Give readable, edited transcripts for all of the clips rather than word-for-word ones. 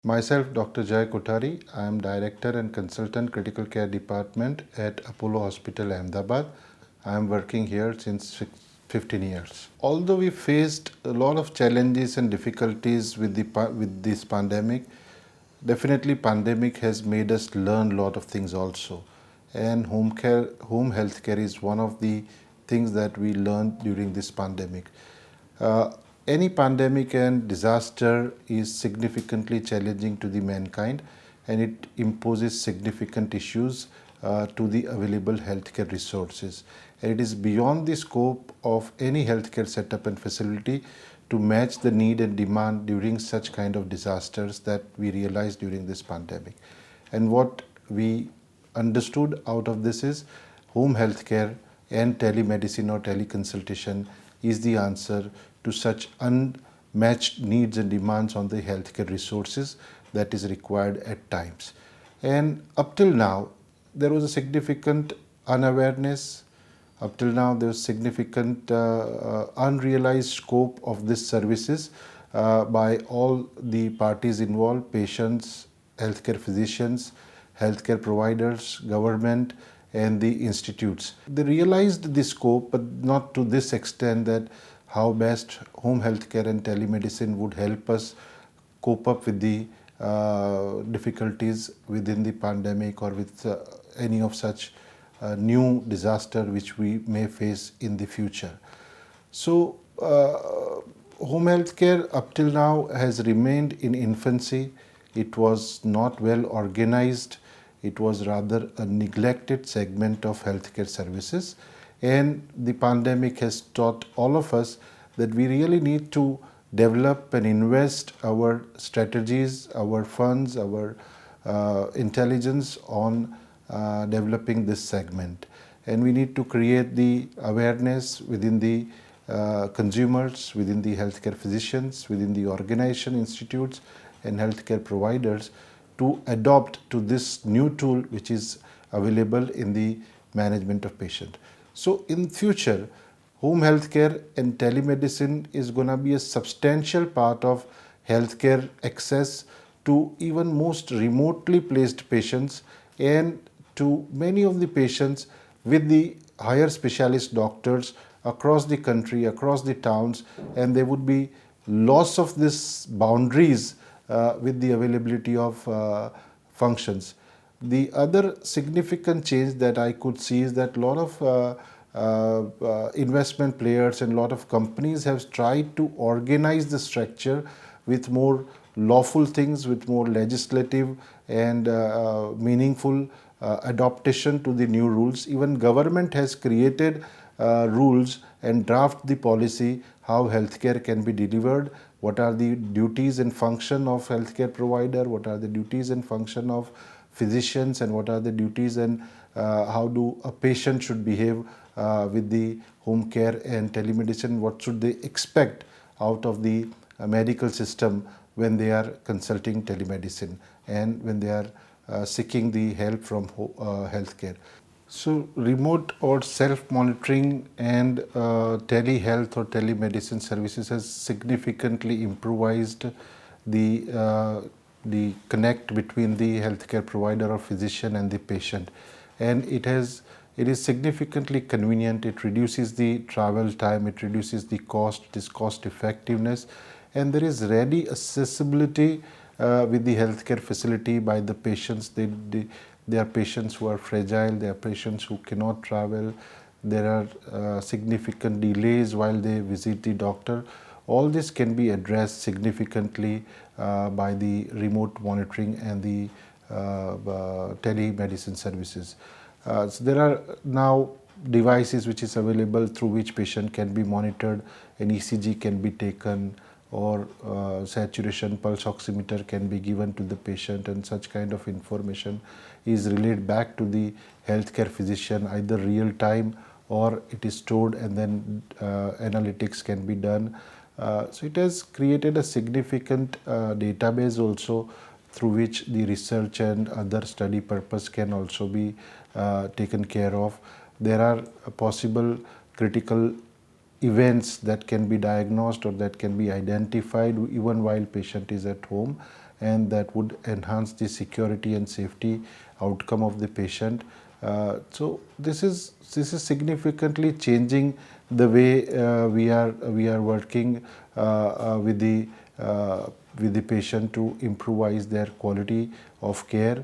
Myself, Dr. Jay Kothari. I am Director and Consultant Critical Care Department at Apollo Hospital, Ahmedabad. I am working here since 15 years. Although we faced a lot of challenges and difficulties with this pandemic, definitely pandemic has made us learn a lot of things also. And home health care is one of the things that we learned during this pandemic. Uh, any pandemic and disaster is significantly challenging to the mankind, and it imposes significant issues to the available healthcare resources. And it is beyond the scope of any healthcare setup and facility to match the need and demand during such kind of disasters that we realized during this pandemic. And what we understood out of this is home healthcare and telemedicine or teleconsultation is the answer to such unmatched needs and demands on the healthcare resources that is required at times. And up till now, there was a significant unawareness. Up till now, there was significant unrealized scope of these services by all the parties involved: patients, healthcare physicians, healthcare providers, government, and the institutes. They realized the scope, but not to this extent that how best home healthcare and telemedicine would help us cope up with the difficulties within the pandemic or with any of such new disaster which we may face in the future. So, home health care up till now has remained in infancy. It was not well organized. It was rather a neglected segment of healthcare services. And the pandemic has taught all of us that we really need to develop and invest our strategies, our funds, our intelligence on developing this segment. And we need to create the awareness within the consumers, within the healthcare physicians, within the organization, institutes, and healthcare providers to adopt to this new tool which is available in the management of patient. So in future, home healthcare and telemedicine is going to be a substantial part of healthcare access to even most remotely placed patients and to many of the patients with the higher specialist doctors across the country, across the towns, and there would be loss of these boundaries with the availability of functions. The other significant change that I could see is that a lot of investment players and a lot of companies have tried to organize the structure with more lawful things, with more legislative and meaningful adaptation to the new rules. Even government has created rules and draft the policy how healthcare can be delivered, what are the duties and function of healthcare provider, what are the duties and function of physicians, and what are the duties and how do a patient should behave with the home care and telemedicine, what should they expect out of the medical system when they are consulting telemedicine and when they are seeking the help from healthcare. So, remote or self-monitoring and telehealth or telemedicine services has significantly improvised the connect between the healthcare provider or physician and the patient, and it is significantly convenient. It reduces the travel time, it reduces the cost, it is cost effectiveness, and there is ready accessibility with the healthcare facility by the patients. They are patients who are fragile, they are patients who cannot travel, there are significant delays while they visit the doctor. All this can be addressed significantly by the remote monitoring and the telemedicine services. So there are now devices which is available through which patient can be monitored, an ECG can be taken, or saturation pulse oximeter can be given to the patient, and such kind of information is relayed back to the healthcare physician either real time or it is stored and then analytics can be done. So it has created a significant database also through which the research and other study purpose can also be taken care of. There are possible critical events that can be diagnosed or that can be identified even while patient is at home, and that would enhance the security and safety outcome of the patient. So this is significantly changing the way we are working with the patient to improvise their quality of care.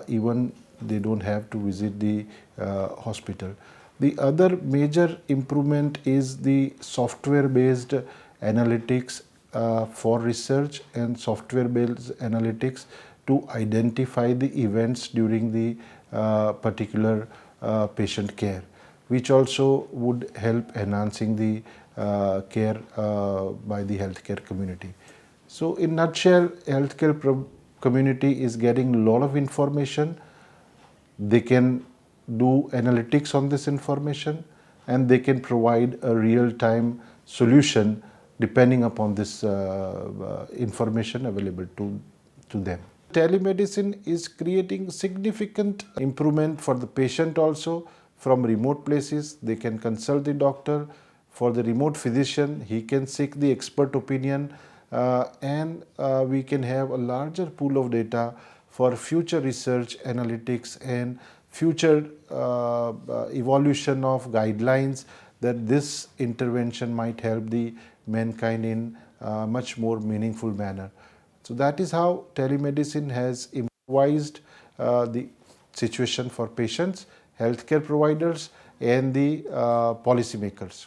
Even they don't have to visit the hospital. The other major improvement is the software based analytics for research and software based analytics to identify the events during the particular patient care, which also would help enhancing the care by the healthcare community. So in nutshell, healthcare community is getting a lot of information. They can do analytics on this information, and they can provide a real-time solution depending upon this information available to them. Telemedicine is creating significant improvement for the patient also. From remote places, they can consult the doctor. For the remote physician, he can seek the expert opinion, and we can have a larger pool of data for future research, analytics, and future evolution of guidelines that this intervention might help the mankind in a much more meaningful manner. So that is how telemedicine has improvised the situation for patients, healthcare providers, and the policymakers.